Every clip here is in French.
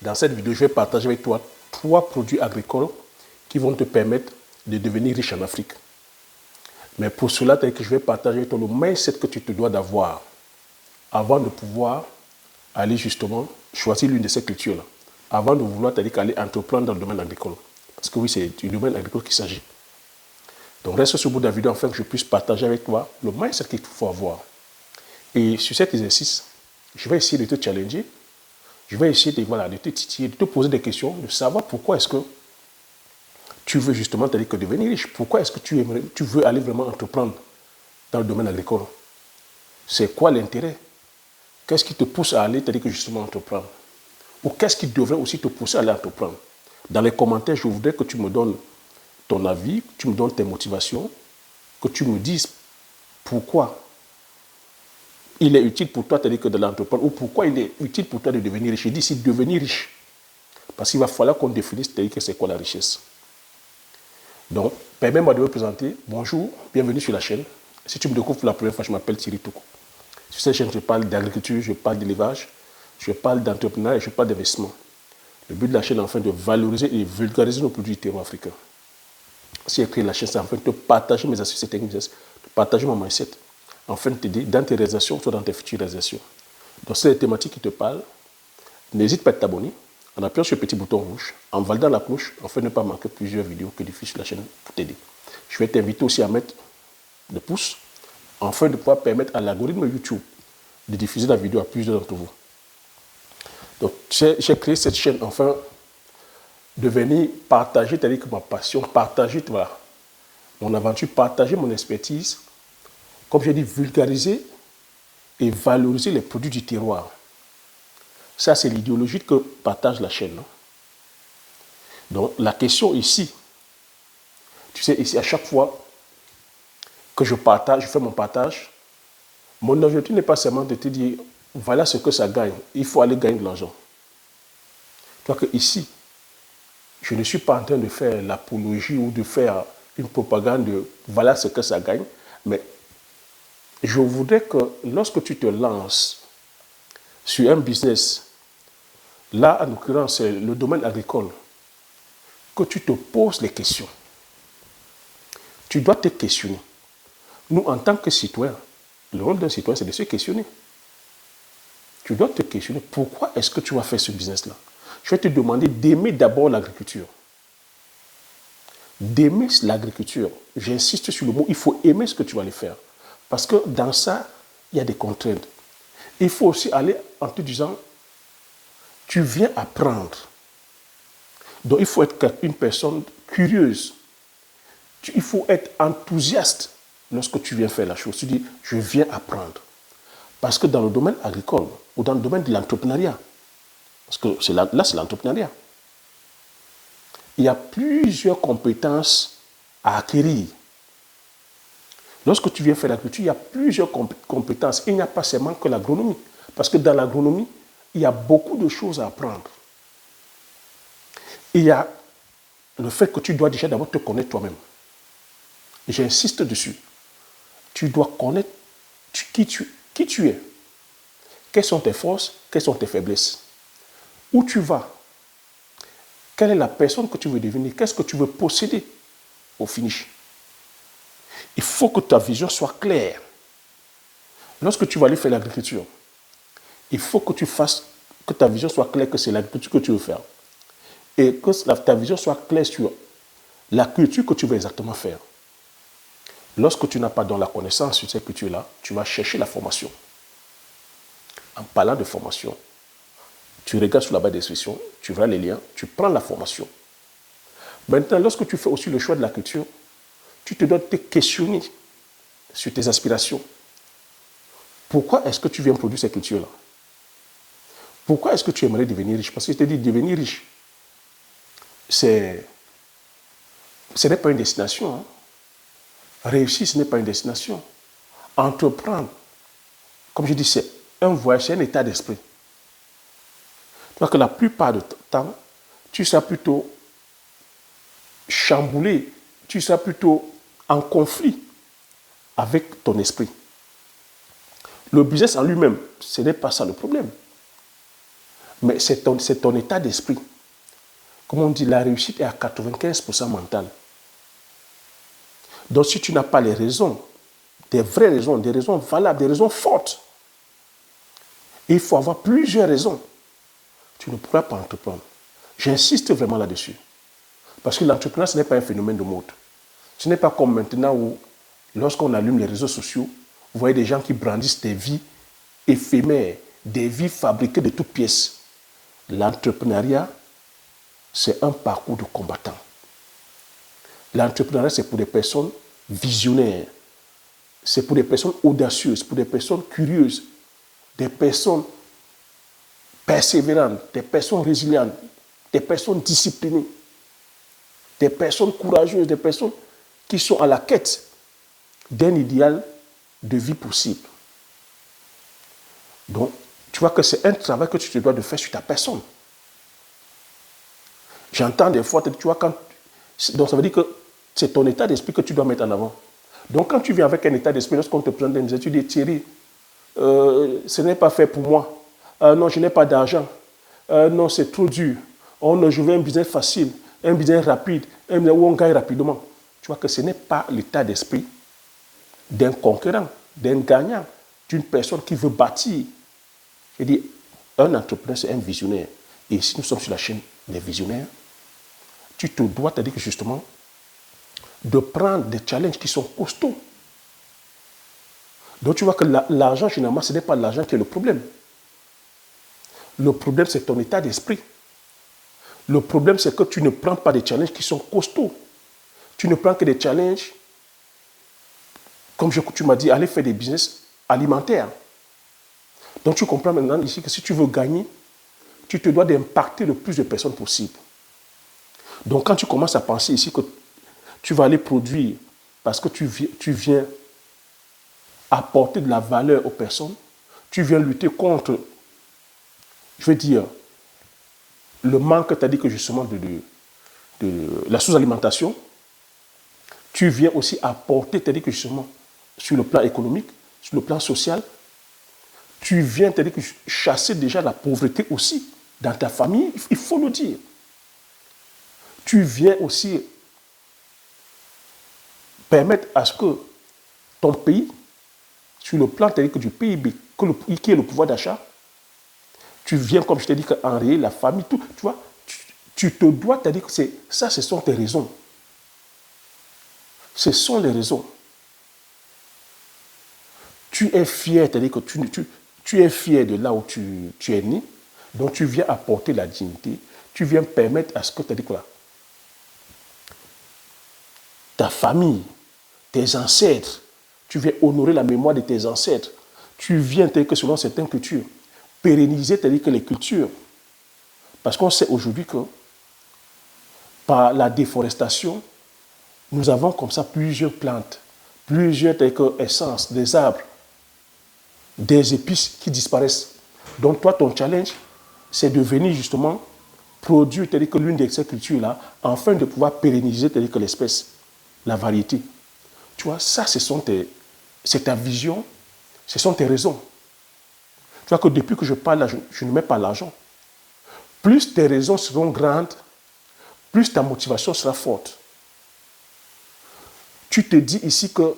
Dans cette vidéo, je vais partager avec toi 3 produits agricoles qui vont te permettre de devenir riche en Afrique. Mais pour cela, je vais partager avec toi le mindset que tu te dois d'avoir avant de pouvoir aller justement choisir l'une de ces cultures-là. Avant de vouloir aller entreprendre dans le domaine agricole. Parce que oui, c'est du domaine agricole qu'il s'agit. Donc reste sur le bout de la vidéo afin que je puisse partager avec toi le mindset qu'il faut avoir. Et sur cet exercice, je vais essayer de te challenger. Je vais essayer de te titiller, de te poser des questions, de savoir pourquoi est-ce que tu veux justement devenir riche. Pourquoi est-ce que tu veux aller vraiment entreprendre dans le domaine agricole. C'est quoi l'intérêt? Qu'est-ce qui te pousse à aller justement entreprendre? Ou qu'est-ce qui devrait aussi te pousser à aller entreprendre? Dans les commentaires, je voudrais que tu me donnes ton avis, que tu me donnes tes motivations, que tu me dises pourquoi il est utile pour toi de l'entreprendre ou pourquoi il est utile pour toi de devenir riche. Je dis ici devenir riche. Parce qu'il va falloir qu'on définisse c'est quoi la richesse. Donc, permets-moi de me présenter. Bonjour, bienvenue sur la chaîne. Si tu me découvres pour la première fois, je m'appelle Thierry Toko. Sur cette chaîne, je parle d'agriculture, je parle d'élevage, je parle d'entrepreneuriat et je parle d'investissement. Le but de la chaîne est enfin de valoriser et vulgariser nos produits du terroir africain. Si j'ai créé la chaîne, c'est enfin de te partager mes astuces techniques, de partager mon mindset, afin de t'aider dans tes réalisations, soit dans tes futures réalisations. Donc, c'est les thématiques qui te parlent. N'hésite pas à t'abonner en appuyant sur le petit bouton rouge, en validant la cloche, afin de ne pas manquer plusieurs vidéos que je diffuse sur la chaîne pour t'aider. Je vais t'inviter aussi à mettre le pouce, afin de pouvoir permettre à l'algorithme YouTube de diffuser la vidéo à plusieurs d'entre vous. Donc, j'ai créé cette chaîne, enfin, de venir partager, c'est-à-dire que ma passion, partager mon aventure, partager mon expertise, comme j'ai dit, vulgariser et valoriser les produits du terroir. Ça, c'est l'idéologie que partage la chaîne. Non? Donc, la question ici, tu sais, ici, à chaque fois que je fais mon partage, mon objectif n'est pas seulement de te dire, voilà ce que ça gagne, il faut aller gagner de l'argent. Donc, ici, je ne suis pas en train de faire l'apologie ou de faire une propagande de voilà ce que ça gagne, mais je voudrais que lorsque tu te lances sur un business, là, en l'occurrence, c'est le domaine agricole, que tu te poses les questions. Tu dois te questionner. Nous, en tant que citoyens, le rôle d'un citoyen, c'est de se questionner. Tu dois te questionner, pourquoi est-ce que tu vas faire ce business-là? Je vais te demander d'aimer d'abord l'agriculture. D'aimer l'agriculture. J'insiste sur le mot, il faut aimer ce que tu vas aller faire. Parce que dans ça, il y a des contraintes. Il faut aussi aller en te disant, tu viens apprendre. Donc il faut être une personne curieuse. Il faut être enthousiaste lorsque tu viens faire la chose. Tu dis, je viens apprendre. Parce que dans le domaine agricole, ou dans le domaine de l'entrepreneuriat, parce que là, c'est l'entrepreneuriat, il y a plusieurs compétences à acquérir. Lorsque tu viens faire l'agriculture, il y a plusieurs compétences. Il n'y a pas seulement que l'agronomie. Parce que dans l'agronomie, il y a beaucoup de choses à apprendre. Il y a le fait que tu dois déjà d'abord te connaître toi-même. Et j'insiste dessus. Tu dois connaître qui tu es. Quelles sont tes forces, quelles sont tes faiblesses. Où tu vas. Quelle est la personne que tu veux devenir. Qu'est-ce que tu veux posséder au finish. Il faut que ta vision soit claire. Lorsque tu vas aller faire l'agriculture, il faut que ta vision soit claire que c'est l'agriculture que tu veux faire. Et que ta vision soit claire sur la culture que tu veux exactement faire. Lorsque tu n'as pas dans la connaissance sur cette culture-là, tu vas chercher la formation. En parlant de formation, tu regardes sur la barre de description, tu verras les liens, tu prends la formation. Maintenant, lorsque tu fais aussi le choix de la culture, tu te dois te questionner sur tes aspirations. Pourquoi est-ce que tu viens produire cette culture-là? Pourquoi est-ce que tu aimerais devenir riche? Parce que je te dis, devenir riche, ce n'est pas une destination. Hein. Réussir, ce n'est pas une destination. Entreprendre, comme je dis, c'est un voyage, c'est un état d'esprit. Donc la plupart du temps, tu seras plutôt chamboulé, tu seras plutôt en conflit avec ton esprit. Le business en lui-même, ce n'est pas ça le problème. Mais c'est ton état d'esprit. Comme on dit, la réussite est à 95% mentale. Donc si tu n'as pas les raisons, des vraies raisons, des raisons valables, des raisons fortes, il faut avoir plusieurs raisons, tu ne pourras pas entreprendre. J'insiste vraiment là-dessus. Parce que l'entrepreneuriat, ce n'est pas un phénomène de mode. Ce n'est pas comme maintenant où, lorsqu'on allume les réseaux sociaux, vous voyez des gens qui brandissent des vies éphémères, des vies fabriquées de toutes pièces. L'entrepreneuriat, c'est un parcours de combattant. L'entrepreneuriat, c'est pour des personnes visionnaires. C'est pour des personnes audacieuses, pour des personnes curieuses, des personnes persévérantes, des personnes résilientes, des personnes disciplinées, des personnes courageuses, des personnes qui sont à la quête d'un idéal de vie possible. Donc, tu vois que c'est un travail que tu te dois de faire sur ta personne. J'entends des fois, tu vois, donc ça veut dire que c'est ton état d'esprit que tu dois mettre en avant. Donc quand tu viens avec un état d'esprit, lorsqu'on te présente des musées, tu dis Thierry, ce n'est pas fait pour moi. Non, je n'ai pas d'argent. Non, c'est trop dur. Oh non, je veux un business facile, un business rapide, un business où on gagne rapidement. Tu vois que ce n'est pas l'état d'esprit d'un conquérant, d'un gagnant, d'une personne qui veut bâtir. Je dis, un entrepreneur, c'est un visionnaire. Et si nous sommes sur la chaîne des visionnaires, tu te dois te dire que justement, de prendre des challenges qui sont costauds. Donc tu vois que l'argent, finalement, ce n'est pas l'argent qui est le problème. Le problème, c'est ton état d'esprit. Le problème, c'est que tu ne prends pas des challenges qui sont costauds. Tu ne prends que des challenges, comme tu m'as dit, aller faire des business alimentaires. Donc tu comprends maintenant ici que si tu veux gagner, tu te dois d'impacter le plus de personnes possible. Donc quand tu commences à penser ici que tu vas aller produire parce que tu viens apporter de la valeur aux personnes, tu viens lutter contre, je veux dire, le manque, c'est-à-dire que justement de la sous-alimentation, tu viens aussi apporter, c'est-à-dire que justement, sur le plan économique, sur le plan social, tu viens, c'est-à-dire que chasser déjà la pauvreté aussi dans ta famille, il faut le dire. Tu viens aussi permettre à ce que ton pays, sur le plan c'est-à-dire que du PIB, qui est le pouvoir d'achat, tu viens, comme je t'ai dit, enrayer la famille, tout, tu vois, tu te dois, c'est-à-dire que ça, ce sont tes raisons. Ce sont les raisons. Tu es fier, c'est-à-dire que tu es fier de là où tu es né, donc tu viens apporter la dignité, tu viens permettre à ce que, c'est-à-dire que ta famille, tes ancêtres, tu viens honorer la mémoire de tes ancêtres, tu viens, c'est-à-dire que selon certaines cultures, pérenniser, c'est-à-dire que les cultures, parce qu'on sait aujourd'hui que par la déforestation, nous avons comme ça plusieurs plantes, plusieurs essences, des arbres, des épices qui disparaissent. Donc toi, ton challenge, c'est de venir justement produire l'une de ces cultures-là, afin de pouvoir pérenniser l'espèce, la variété. Tu vois, ça, c'est ta vision, ce sont tes raisons. Tu vois que depuis que je parle là, je ne mets pas l'argent. Plus tes raisons seront grandes, plus ta motivation sera forte. Tu te dis ici que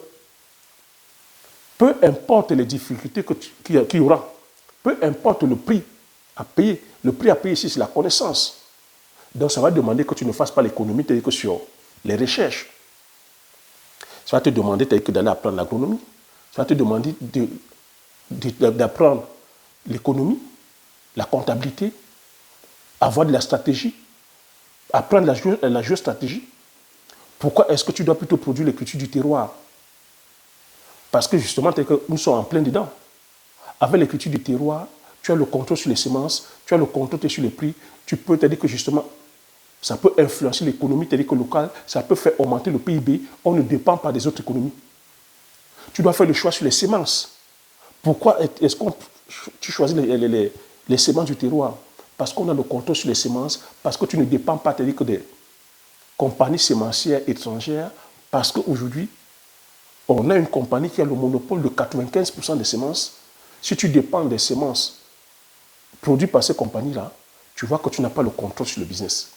peu importe les difficultés qu'il y aura, peu importe le prix à payer, le prix à payer ici, c'est la connaissance. Donc ça va demander que tu ne fasses pas l'économie telle que sur les recherches. Ça va te demander d'aller apprendre l'agronomie. Ça va te demander d'apprendre l'économie, la comptabilité, avoir de la stratégie, apprendre la géostratégie. Pourquoi est-ce que tu dois plutôt produire les cultures du terroir? Parce que justement, nous sommes en plein dedans. Avec les cultures du terroir, tu as le contrôle sur les semences, tu as le contrôle sur les prix, tu peux te dire que justement, ça peut influencer l'économie locale, ça peut faire augmenter le PIB, on ne dépend pas des autres économies. Tu dois faire le choix sur les semences. Pourquoi est-ce que tu choisis les semences du terroir? Parce qu'on a le contrôle sur les semences, parce que tu ne dépends pas que des compagnies sémencières étrangères, parce qu'aujourd'hui, on a une compagnie qui a le monopole de 95% des semences. Si tu dépends des semences produits par ces compagnies-là, tu vois que tu n'as pas le contrôle sur le business.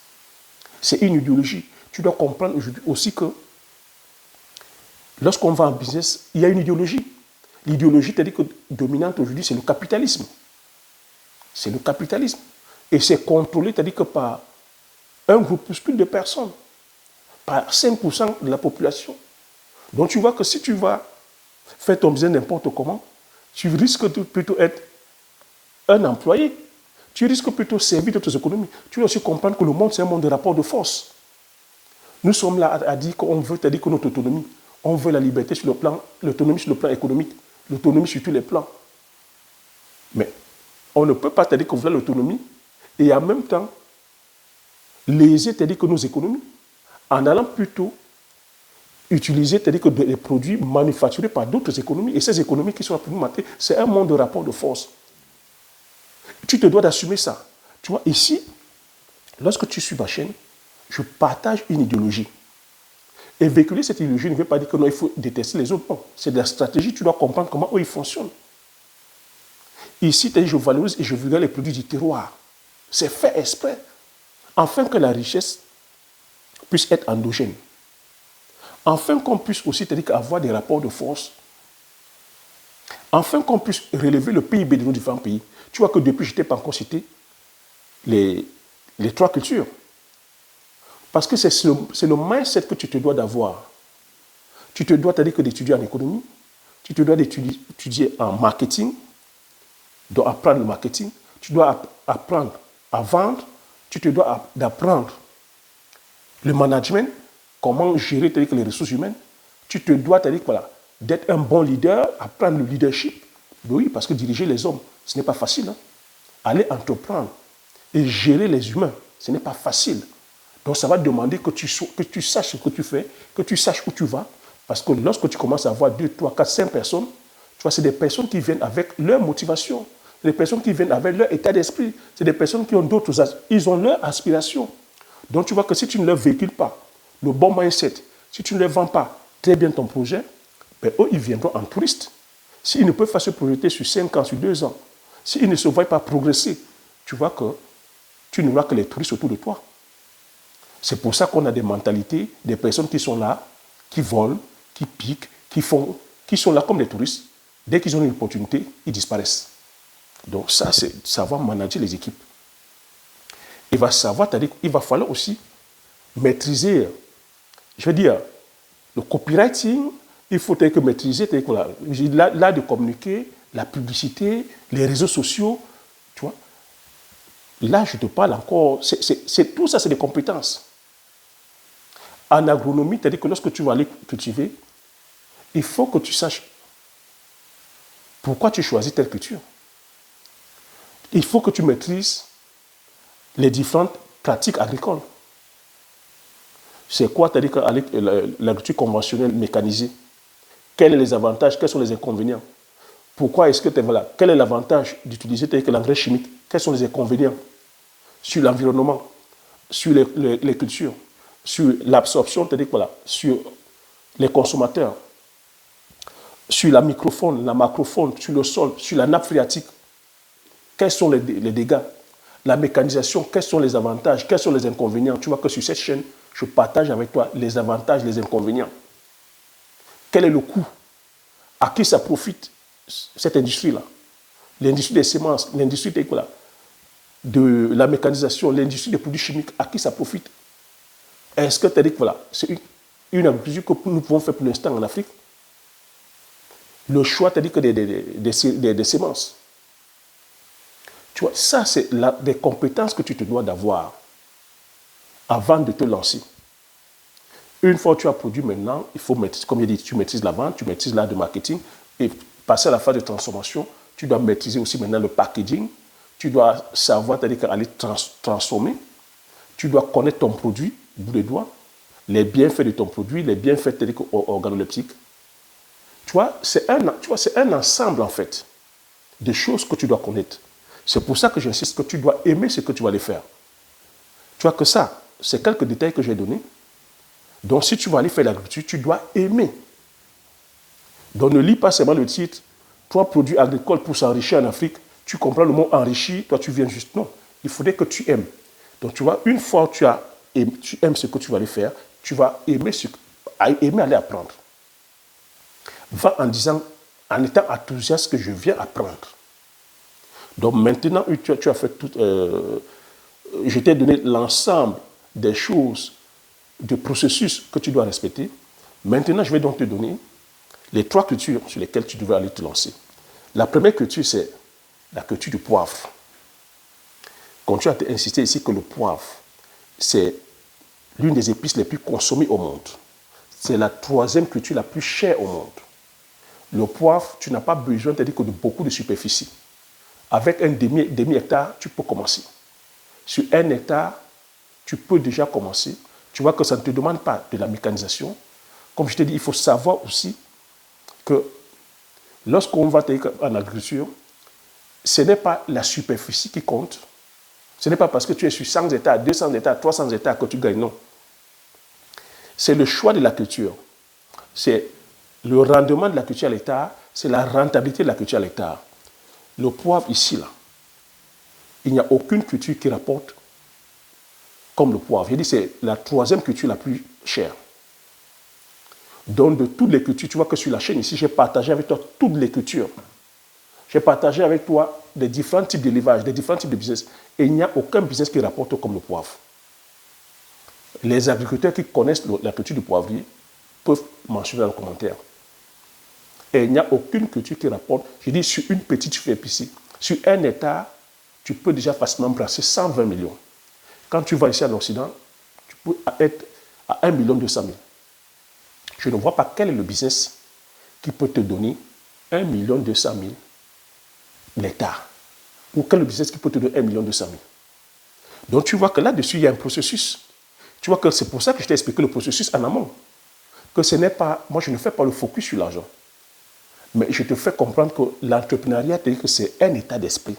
C'est une idéologie. Tu dois comprendre aujourd'hui aussi que lorsqu'on va en business, il y a une idéologie. L'idéologie, c'est-à-dire que dominante aujourd'hui, c'est le capitalisme. C'est le capitalisme. Et c'est contrôlé, c'est-à-dire que par un groupuscule de personnes, par 5% de la population. Donc tu vois que si tu vas faire ton business n'importe comment, tu risques de plutôt être un employé. Tu risques plutôt de servir d'autres économies. Tu dois aussi comprendre que le monde, c'est un monde de rapport de force. Nous sommes là à dire qu'on veut, c'est-à-dire que notre autonomie, on veut la liberté sur le plan, l'autonomie sur le plan économique, l'autonomie sur tous les plans. Mais on ne peut pas, c'est-à-dire qu'on veut l'autonomie et en même temps léser, c'est-à-dire que nos économies, en allant plutôt utiliser, c'est-à-dire que des produits manufacturés par d'autres économies. Et ces économies qui sont là pour nous mater, c'est un monde de rapport de force. Tu te dois d'assumer ça. Tu vois, ici, lorsque tu suis ma chaîne, je partage une idéologie. Et véhiculer cette idéologie ne veut pas dire que non, il faut détester les autres. Non, c'est de la stratégie, tu dois comprendre comment eux, ils fonctionnent. Ici, je valorise et je vulgarise les produits du terroir. C'est fait exprès, afin que la richesse puisse être endogène. Afin qu'on puisse aussi, c'est-à-dire avoir des rapports de force, afin qu'on puisse relever le PIB de nos différents pays. Tu vois que depuis, je n'étais pas encore cité les trois cultures. Parce que c'est le mindset que tu te dois d'avoir. Tu te dois, c'est-à-dire que d'étudier en économie, tu te dois d'étudier en marketing, tu dois apprendre le marketing, tu dois apprendre à vendre, tu te dois d'apprendre le management, comment gérer les ressources humaines. Tu te dois, voilà, d'être un bon leader, apprendre le leadership. Oui, parce que diriger les hommes, ce n'est pas facile. Hein. Aller entreprendre et gérer les humains, ce n'est pas facile. Donc ça va demander que tu saches ce que tu fais, que tu saches où tu vas. Parce que lorsque tu commences à avoir 2, 3, 4, 5 personnes, tu vois, c'est des personnes qui viennent avec leur motivation. C'est des personnes qui viennent avec leur état d'esprit. C'est des personnes qui ont ils ont leur aspiration. Donc tu vois que si tu ne leur véhicules pas le bon mindset, si tu ne leur vends pas très bien ton projet, ben eux, ils viendront en touriste. S'ils ne peuvent pas se projeter sur 5 ans, sur 2 ans, s'ils ne se voient pas progresser, tu vois que tu n'auras que les touristes autour de toi. C'est pour ça qu'on a des mentalités, des personnes qui sont là, qui volent, qui piquent, qui sont là comme des touristes. Dès qu'ils ont une opportunité, ils disparaissent. Donc ça, c'est savoir manager les équipes. Il va falloir aussi maîtriser, je veux dire, le copywriting, il faut que maîtriser l'art de communiquer, la publicité, les réseaux sociaux, tu vois. Là, je te parle encore, tout ça, c'est des compétences. En agronomie, c'est-à-dire que lorsque tu vas aller cultiver, il faut que tu saches pourquoi tu choisis telle culture. Il faut que tu maîtrises les différentes pratiques agricoles. C'est quoi, c'est-à-dire l'agriculture conventionnelle mécanisée? Quels sont les avantages, quels sont les inconvénients? Pourquoi est-ce que voilà, quel est l'avantage d'utiliser l'engrais chimique? Quels sont les inconvénients sur l'environnement, sur les cultures, sur l'absorption, c'est-à-dire voilà, sur les consommateurs, sur la microfaune, la macrofaune, sur le sol, sur la nappe phréatique? Quels sont les dégâts? La mécanisation, quels sont les avantages, quels sont les inconvénients? Tu vois que sur cette chaîne, je partage avec toi les avantages, les inconvénients. Quel est le coût? À qui ça profite, cette industrie-là? L'industrie des semences, l'industrie de la mécanisation, l'industrie des produits chimiques, à qui ça profite? Est-ce que tu as dit que voilà, c'est une agriculture que nous pouvons faire pour l'instant en Afrique? Le choix, tu as dit que des semences. Tu vois, ça, c'est des compétences que tu te dois d'avoir avant de te lancer. Une fois que tu as produit maintenant, il faut maîtriser, comme je dit, tu maîtrises la vente, tu maîtrises l'art de marketing, et passer à la phase de transformation, tu dois maîtriser aussi maintenant le packaging, tu dois savoir, c'est-à-dire aller transformer, tu dois connaître ton produit, bout de doigt, les bienfaits de ton produit, les bienfaits organoleptiques. Tu vois, c'est un ensemble, en fait, de choses que tu dois connaître. C'est pour ça que j'insiste que tu dois aimer ce que tu vas aller faire. Tu vois que ça, c'est quelques détails que j'ai donnés. Donc, si tu vas aller faire l'agriculture, tu dois aimer. Donc, ne lis pas seulement le titre « 3 produits agricoles pour s'enrichir en Afrique ». tu comprends le mot enrichi, toi tu viens juste. Non, il faudrait que tu aimes. Donc tu vois, une fois que tu aimes ce que tu vas aller faire, tu vas aimer aller apprendre. Va en disant, en étant enthousiaste que je viens apprendre. Donc maintenant, tu as fait tout. Je t'ai donné l'ensemble des choses, des processus que tu dois respecter. Maintenant, je vais donc te donner les 3 cultures sur lesquelles tu devrais aller te lancer. La première culture, c'est la culture du poivre. Quand tu as insisté ici que le poivre, c'est l'une des épices les plus consommées au monde. C'est la 3e culture la plus chère au monde. Le poivre, tu n'as pas besoin de beaucoup de superficie. Avec un demi-hectare, tu peux commencer. Sur 1 hectare, tu peux déjà commencer. Tu vois que ça ne te demande pas de la mécanisation. Comme je t'ai dit, il faut savoir aussi que lorsqu'on va en agriculture, ce n'est pas la superficie qui compte. Ce n'est pas parce que tu es sur 100 hectares, 200 hectares, 300 hectares que tu gagnes, non. C'est le choix de la culture. C'est le rendement de la culture à l'hectare, c'est la rentabilité de la culture à l'hectare. Le poivre ici, là, il n'y a aucune culture qui rapporte comme le poivre. J'ai dit c'est la 3e culture la plus chère. Donc de toutes les cultures, tu vois que sur la chaîne ici, j'ai partagé avec toi toutes les cultures. J'ai partagé avec toi des différents types d'élevage, des différents types de business. Et il n'y a aucun business qui rapporte comme le poivre. Les agriculteurs qui connaissent la culture du poivrier peuvent mentionner dans le commentaire. Et il n'y a aucune culture qui rapporte, je dis sur une petite superficie, sur 1 hectare, tu peux déjà facilement brasser 120 millions. Quand tu vas ici en Occident, tu peux être à 1 200 000. Je ne vois pas quel est le business qui peut te donner 1 200 000 l'hectare. Ou quel est le business qui peut te donner 1 200 000. Donc tu vois que là-dessus, il y a un processus. Tu vois que c'est pour ça que je t'ai expliqué le processus en amont. Que ce n'est pas, moi je ne fais pas le focus sur l'argent. Mais je te fais comprendre que l'entrepreneuriat, c'est un état d'esprit.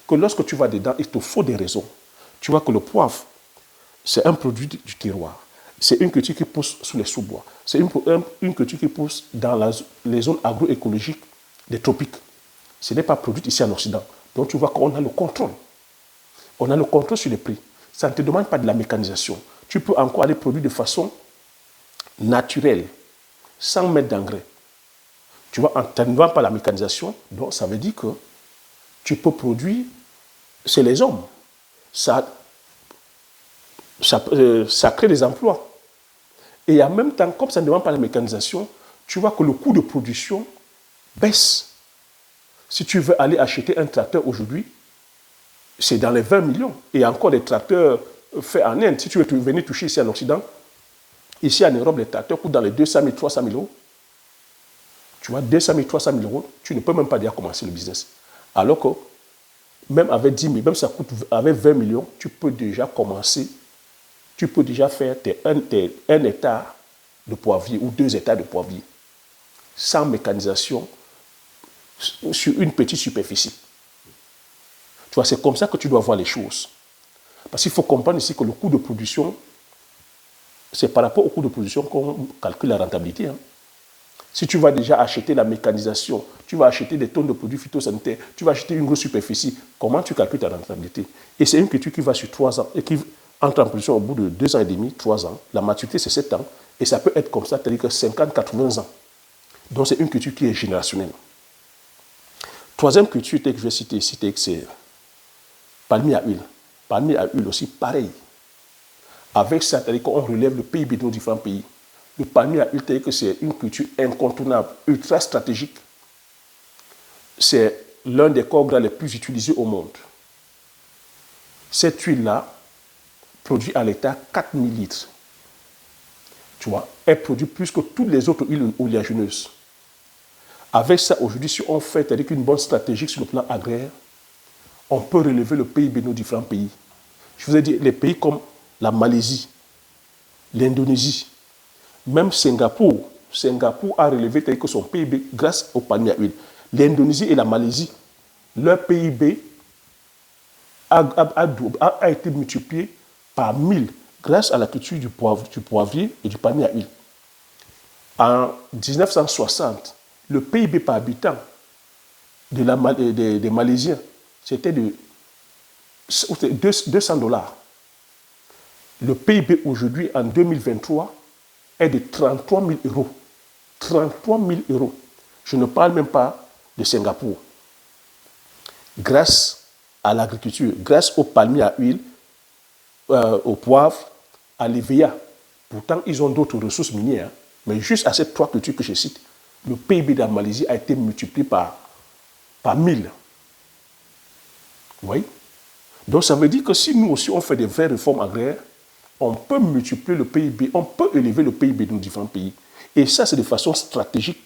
Que lorsque tu vas dedans, il te faut des raisons. Tu vois que le poivre, c'est un produit du terroir. C'est une culture qui pousse sous les sous-bois. C'est une culture qui pousse dans les zones agroécologiques des tropiques. Ce n'est pas produit ici en Occident. Donc tu vois qu'on a le contrôle. On a le contrôle sur les prix. Ça ne te demande pas de la mécanisation. Tu peux encore aller produire de façon naturelle, sans mettre d'engrais. Tu vois, en ne te demandant pas la mécanisation, donc ça veut dire que tu peux produire, c'est les hommes. Ça crée des emplois. Et en même temps, comme ça ne demande pas la mécanisation, tu vois que le coût de production baisse. Si tu veux aller acheter un tracteur aujourd'hui, c'est dans les 20 millions. Et encore des tracteurs faits en Inde. Si tu veux venir toucher ici en Occident, ici en Europe, les tracteurs coûtent dans les 200 000, 300 000 euros. Tu vois, 200 000, 300 000 euros, tu ne peux même pas déjà commencer le business. Alors que, même avec 10 000, même ça coûte avec 20 millions, tu peux déjà commencer. Tu peux déjà faire un hectare de poivrier ou 2 hectares de poivrier sans mécanisation sur une petite superficie. Tu vois, c'est comme ça que tu dois voir les choses. Parce qu'il faut comprendre ici que le coût de production, c'est par rapport au coût de production qu'on calcule la rentabilité. Si tu vas déjà acheter la mécanisation, tu vas acheter des tonnes de produits phytosanitaires, tu vas acheter une grosse superficie, comment tu calcules ta rentabilité? Et c'est une culture qui va sur 3 ans et qui entre en production au bout de 2 ans et demi, 3 ans. La maturité, c'est 7 ans. Et ça peut être comme ça, c'est-à-dire que 50, 80 ans. Donc, c'est une culture qui est générationnelle. 3e culture que je vais citer ici, c'est palmier à huile. Palmier à huile aussi, pareil. Avec ça, c'est-à-dire qu'on relève le PIB de nos différents pays. Le palmier à huile, c'est-à-dire que c'est une culture incontournable, ultra stratégique. C'est l'un des corps gras les plus utilisés au monde. Cette huile-là produit à l'hectare 4 000 litres. Tu vois, elle produit plus que toutes les autres huiles oléagineuses. Avec ça, aujourd'hui, si on fait avec une bonne stratégie sur le plan agraire, on peut relever le PIB de nos différents pays. Je vous ai dit, les pays comme la Malaisie, l'Indonésie, même Singapour. Singapour a relevé que son PIB grâce au palmier à huile. L'Indonésie et la Malaisie, leur PIB a été multiplié par 1000 grâce à la culture du poivrier et du palmier à huile. En 1960, le PIB par habitant des Malaisiens c'était de 200 dollars. Le PIB aujourd'hui, en 2023, est de 33 000 euros. 33 000 euros. Je ne parle même pas de Singapour. Grâce à l'agriculture, grâce aux palmiers à huile, au poivre, à l'EVA. Pourtant, ils ont d'autres ressources minières. Mais juste à ces trois cultures que je cite, le PIB de la Malaisie a été multiplié par 1000. Vous voyez? Donc ça veut dire que si nous aussi on fait des vraies réformes agraires, on peut multiplier le PIB, on peut élever le PIB de nos différents pays. Et ça, c'est de façon stratégique.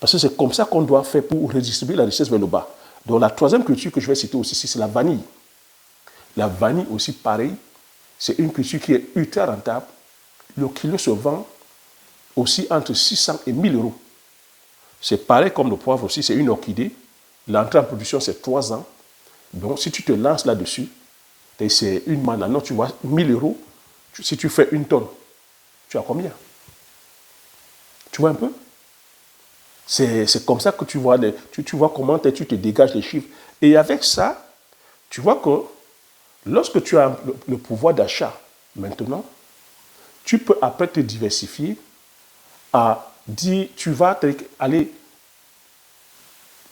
Parce que c'est comme ça qu'on doit faire pour redistribuer la richesse vers le bas. Donc la troisième culture que je vais citer aussi, c'est la vanille. La vanille aussi, pareil, c'est une culture qui est ultra rentable. Le kilo se vend aussi entre 600 et 1000 euros. C'est pareil comme le poivre aussi, c'est une orchidée. L'entrée en production, c'est 3 ans. Donc, si tu te lances là-dessus, c'est une manne. Non, tu vois, 1000 euros, si tu fais une tonne, tu as combien? Tu vois un peu? C'est comme ça que tu vois, tu vois comment tu te dégages les chiffres. Et avec ça, tu vois que lorsque tu as le pouvoir d'achat, maintenant, tu peux après te diversifier à dire, tu vas aller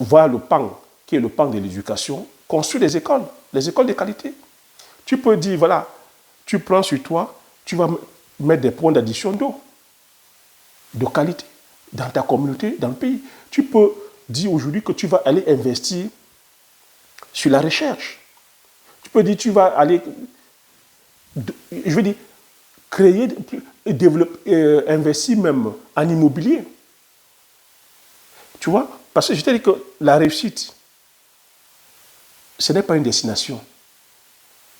voir le pan, qui est le pan de l'éducation, construire les écoles de qualité. Tu peux dire, voilà, tu prends sur toi, tu vas mettre des points d'addition d'eau, de qualité, dans ta communauté, dans le pays. Tu peux dire aujourd'hui que tu vas aller investir sur la recherche. Tu peux dire, tu vas aller, je veux dire, créer, développer, investir même en immobilier. Tu vois? Parce que je t'ai dit que la réussite, ce n'est pas une destination.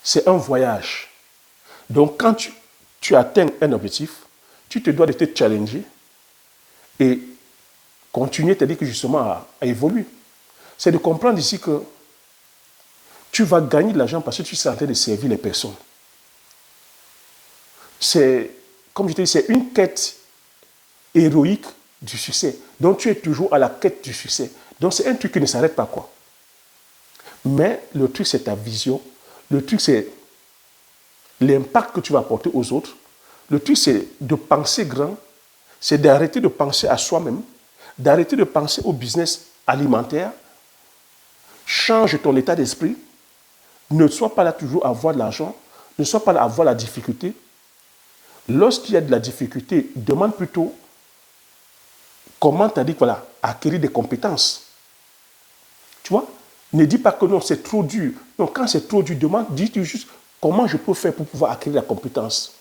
C'est un voyage. Donc, quand tu atteins un objectif, tu te dois de te challenger et continuer, c'est-à-dire que justement à évoluer. C'est de comprendre ici que tu vas gagner de l'argent parce que tu es en train de servir les personnes. C'est, comme je te dis, c'est une quête héroïque du succès. Donc, tu es toujours à la quête du succès. Donc, c'est un truc qui ne s'arrête pas, quoi. Mais le truc, c'est ta vision. Le truc, c'est l'impact que tu vas apporter aux autres. Le truc, c'est de penser grand. C'est d'arrêter de penser à soi-même, d'arrêter de penser au business alimentaire. Change ton état d'esprit. Ne sois pas là toujours à avoir de l'argent. Ne sois pas là à avoir la difficulté. Lorsqu'il y a de la difficulté, demande plutôt comment tu as dit, voilà, acquérir des compétences. Tu vois? Ne dis pas que non, c'est trop dur. Non, quand c'est trop dur, dis juste comment je peux faire pour pouvoir acquérir la compétence.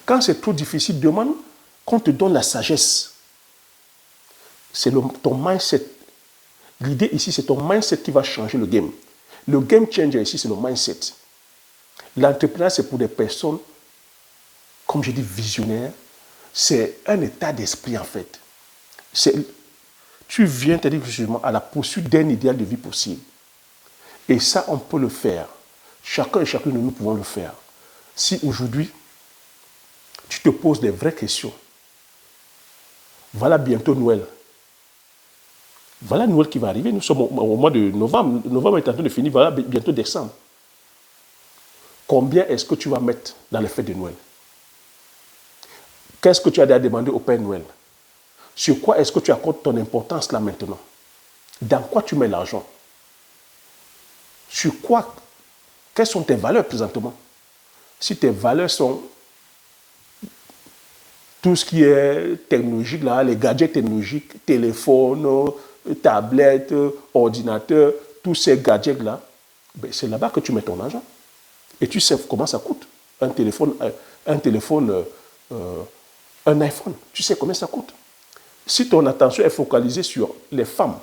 Quand c'est trop difficile, demande qu'on te donne la sagesse. C'est ton mindset. L'idée ici, c'est ton mindset qui va changer le game. Le game changer ici, c'est le mindset. L'entrepreneuriat, c'est pour des personnes, comme je dis, visionnaires. C'est un état d'esprit, en fait. Tu viens, te dire justement, à la poursuite d'un idéal de vie possible. Et ça, on peut le faire. Chacun et chacune de nous pouvons le faire. Si aujourd'hui, tu te poses des vraies questions, voilà bientôt Noël. Voilà Noël qui va arriver. Nous sommes au mois de novembre. Novembre est en train de finir. Voilà bientôt décembre. Combien est-ce que tu vas mettre dans les fêtes de Noël? Qu'est-ce que tu as déjà demandé au Père Noël? Sur quoi est-ce que tu accordes ton importance là maintenant? Dans quoi tu mets l'argent? Sur quoi? Quelles sont tes valeurs présentement? Si tes valeurs sont tout ce qui est technologique, là, les gadgets technologiques, téléphones, tablettes, ordinateurs, tous ces gadgets-là, ben c'est là-bas que tu mets ton argent. Et tu sais comment ça coûte. Un téléphone, un iPhone, tu sais combien ça coûte. Si ton attention est focalisée sur les femmes,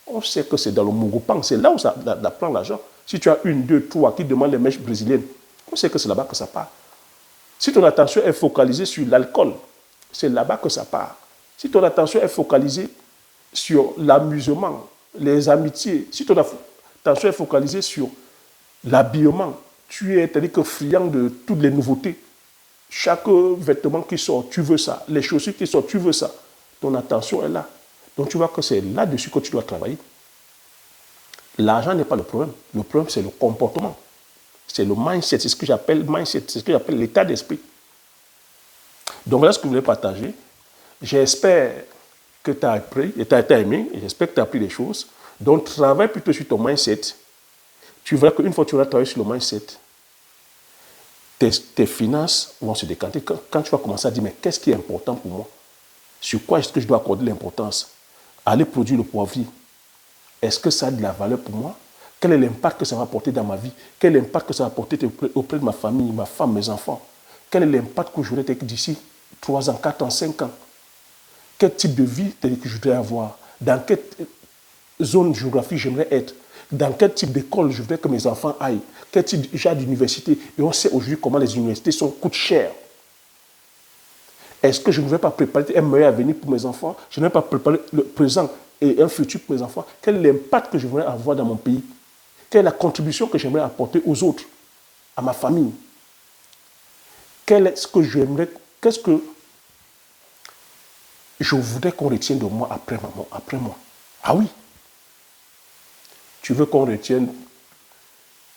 on sait que c'est dans le Mongopang, c'est là où ça prend l'argent. Si tu as 1, 2, 3 qui demandent les mèches brésiliennes, on sait que c'est là-bas que ça part. Si ton attention est focalisée sur l'alcool, c'est là-bas que ça part. Si ton attention est focalisée sur l'amusement, les amitiés, si ton attention est focalisée sur l'habillement, tu es c'est-à-dire que friand de toutes les nouveautés. Chaque vêtement qui sort, tu veux ça. Les chaussures qui sortent, tu veux ça. Ton attention est là. Donc tu vois que c'est là-dessus que tu dois travailler. L'argent n'est pas le problème. Le problème, c'est le comportement. C'est le mindset. C'est ce que j'appelle mindset. C'est ce que j'appelle l'état d'esprit. Donc voilà ce que je voulais partager. J'espère que tu as appris et tu as aimé. J'espère que tu as appris des choses. Donc travaille plutôt sur ton mindset. Tu verras qu'une fois que tu vas travailler sur le mindset, tes finances vont se décanter. Quand tu vas commencer à dire, mais qu'est-ce qui est important pour moi? Sur quoi est-ce que je dois accorder l'importance? Aller produire le poivrier. Est-ce que ça a de la valeur pour moi? Quel est l'impact que ça va apporter dans ma vie? Quel est l'impact que ça va apporter auprès de ma famille, ma femme, mes enfants? Quel est l'impact que j'aurai d'ici 3 ans, 4 ans, 5 ans? Quel type de vie que je voudrais avoir? Dans quelle zone géographique j'aimerais être? Dans quel type d'école je voudrais que mes enfants aillent? Quel type d'université? Et on sait aujourd'hui comment les universités coûtent cher. Est-ce que je ne vais pas préparer un meilleur avenir pour mes enfants? Je ne vais pas préparer le présent et un futur pour mes enfants? Quel est l'impact que je voudrais avoir dans mon pays? Quelle est la contribution que j'aimerais apporter aux autres, à ma famille? Qu'est-ce que je voudrais qu'on retienne de moi après moi? Ah oui. Tu veux qu'on retienne...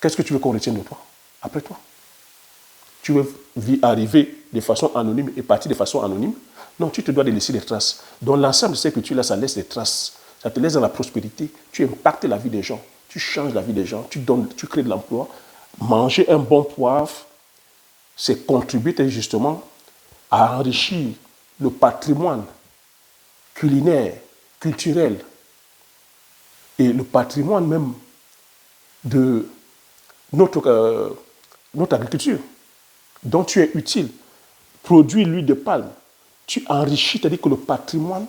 Qu'est-ce que tu veux qu'on retienne de toi, après toi? Tu veux arriver de façon anonyme et partir de façon anonyme? Non, tu te dois de laisser des traces. Donc l'ensemble de ces cultures-là, ça laisse des traces. Ça te laisse dans la prospérité. Tu impactes la vie des gens. Tu changes la vie des gens. Tu crées de l'emploi. Manger un bon poivre, c'est contribuer justement à enrichir le patrimoine culinaire, culturel et le patrimoine même de notre agriculture. Dont tu es utile. Produire l'huile de palme. Tu enrichis, c'est-à-dire que le patrimoine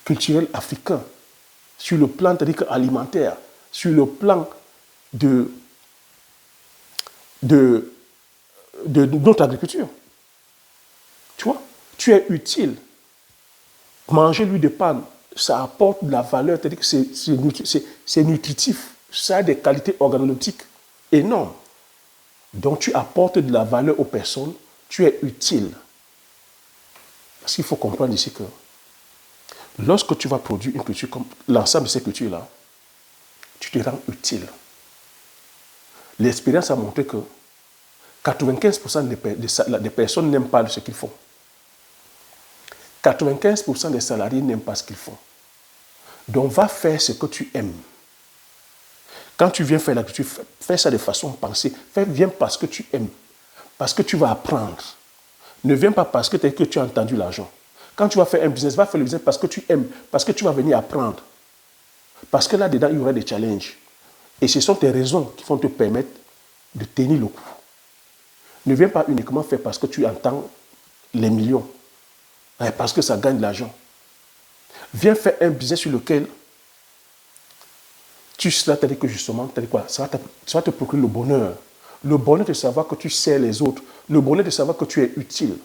culturel africain, sur le plan, c'est-à-dire alimentaire, sur le plan de notre agriculture. Tu vois, tu es utile. Manger l'huile de palme, ça apporte de la valeur, c'est-à-dire que c'est nutritif, ça a des qualités organoleptiques énormes. Donc tu apportes de la valeur aux personnes, tu es utile. Parce qu'il faut comprendre ici que lorsque tu vas produire une culture comme l'ensemble de ces cultures-là, tu te rends utile. L'expérience a montré que 95% des personnes n'aiment pas ce qu'ils font. 95% des salariés n'aiment pas ce qu'ils font. Donc va faire ce que tu aimes. Quand tu viens faire l'agriculture, fais ça de façon pensée. Viens parce que tu aimes. Parce que tu vas apprendre. Ne viens pas parce que tu as entendu l'argent. Quand tu vas faire un business, va faire le business parce que tu aimes. Parce que tu vas venir apprendre. Parce que là-dedans, il y aura des challenges. Et ce sont tes raisons qui vont te permettre de tenir le coup. Ne viens pas uniquement faire parce que tu entends les millions. Parce que ça gagne de l'argent. Viens faire un business sur lequel tu seras, c'est-à-dire que justement, ça va te procurer le bonheur. Le bonheur de savoir que tu sers les autres. Le bonheur de savoir que tu es utile.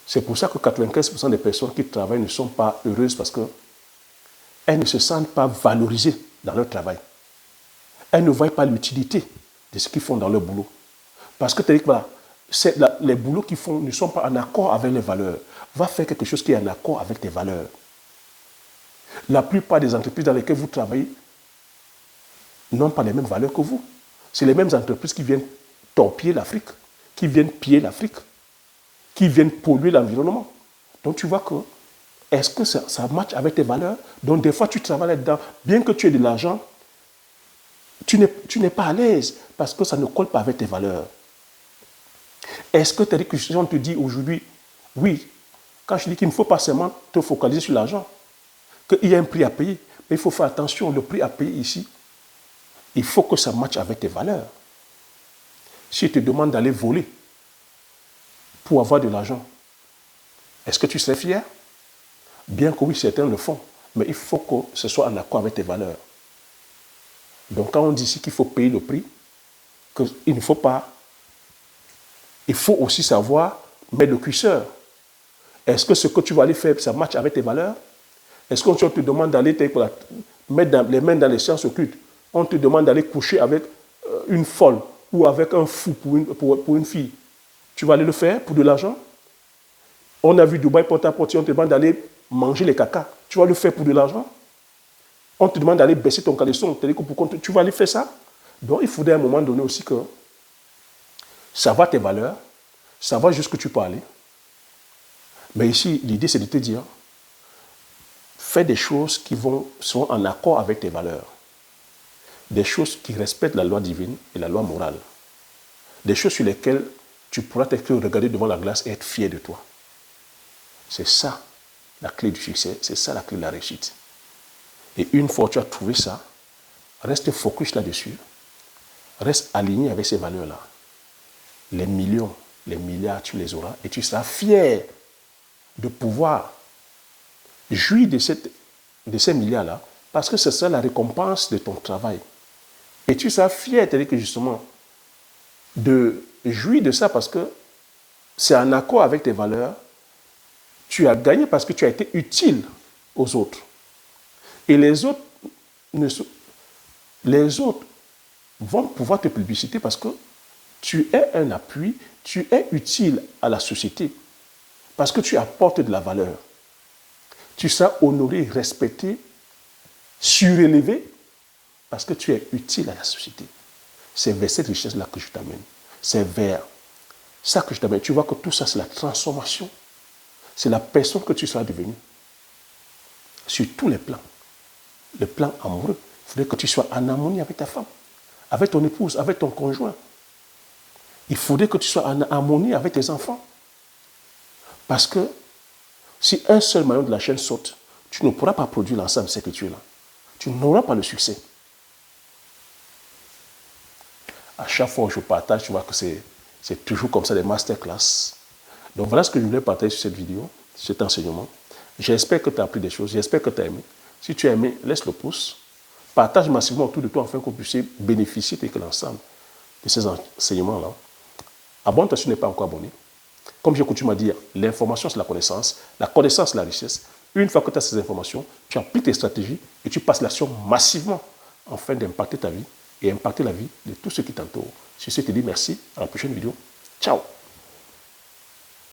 C'est pour ça que 95% des personnes qui travaillent ne sont pas heureuses parce qu'elles ne se sentent pas valorisées dans leur travail. Elles ne voient pas l'utilité de ce qu'ils font dans leur boulot. Parce que les boulots qu'ils font ne sont pas en accord avec les valeurs. Va faire quelque chose qui est en accord avec tes valeurs. La plupart des entreprises dans lesquelles vous travaillez n'ont pas les mêmes valeurs que vous. C'est les mêmes entreprises qui viennent torpiller l'Afrique, qui viennent piller l'Afrique, qui viennent polluer l'environnement. Donc tu vois que, est-ce que ça matche avec tes valeurs? Donc des fois tu travailles là-dedans, bien que tu aies de l'argent, tu n'es pas à l'aise parce que ça ne colle pas avec tes valeurs. Est-ce que tu as dit que si on te dit aujourd'hui, oui, quand je dis qu'il ne faut pas seulement te focaliser sur l'argent, qu'il y a un prix à payer, mais il faut faire attention, le prix à payer ici, il faut que ça matche avec tes valeurs. Si je te demande d'aller voler pour avoir de l'argent, est-ce que tu serais fier? Bien que oui, certains le font, mais il faut que ce soit en accord avec tes valeurs. Donc quand on dit ici qu'il faut payer le prix, qu'il ne faut pas, il faut aussi savoir mettre le curseur. Est-ce que ce que tu vas aller faire, ça matche avec tes valeurs? Est-ce qu'on te demande d'aller mettre les mains dans les sciences occultes? On te demande d'aller coucher avec une folle ou avec un fou pour une fille. Tu vas aller le faire pour de l'argent? On a vu Dubaï porte à porte, on te demande d'aller manger les caca. Tu vas le faire pour de l'argent? On te demande d'aller baisser ton caleçon. Tu vas aller faire ça. Donc, il faudrait à un moment donné aussi que savoir tes valeurs, savoir jusqu'où tu peux aller. Mais ici, l'idée, c'est de te dire, fais des choses qui sont en accord avec tes valeurs. Des choses qui respectent la loi divine et la loi morale. Des choses sur lesquelles tu pourras te regarder devant la glace et être fier de toi. C'est ça la clé du succès, c'est ça la clé de la réussite. Et une fois que tu as trouvé ça, reste focus là-dessus, reste aligné avec ces valeurs-là. Les millions, les milliards, tu les auras et tu seras fier de pouvoir jouir de ces milliards-là parce que ce sera la récompense de ton travail. Et tu seras fier, c'est-à-dire que justement, de jouir de ça parce que c'est en accord avec tes valeurs. Tu as gagné parce que tu as été utile aux autres. Et les autres vont pouvoir te publiciter parce que tu es un appui, tu es utile à la société parce que tu apportes de la valeur. Tu seras honoré, respecté, surélevé parce que tu es utile à la société. C'est vers cette richesse-là que je t'amène. C'est vers ça que je t'amène. Tu vois que tout ça, c'est la transformation. C'est la personne que tu seras devenue. Sur tous les plans. Le plan amoureux. Il faudrait que tu sois en harmonie avec ta femme, avec ton épouse, avec ton conjoint. Il faudrait que tu sois en harmonie avec tes enfants. Parce que si un seul maillon de la chaîne saute, tu ne pourras pas produire l'ensemble de ce que tu es là. Tu n'auras pas le succès. À chaque fois que je partage, tu vois que c'est toujours comme ça des masterclass. Donc voilà ce que je voulais partager sur cette vidéo, cet enseignement. J'espère que tu as appris des choses, j'espère que tu as aimé. Si tu as aimé, laisse le pouce. Partage massivement autour de toi afin que vous puissiez bénéficier de l'ensemble de ces enseignements-là. Abonne-toi si tu n'es pas encore abonné. Comme j'ai coutume à dire, l'information c'est la connaissance c'est la richesse. Une fois que tu as ces informations, tu appliques tes stratégies et tu passes l'action massivement afin d'impacter ta vie et impacter la vie de tous ceux qui t'entourent. Sur ce, je te dis merci, à la prochaine vidéo. Ciao!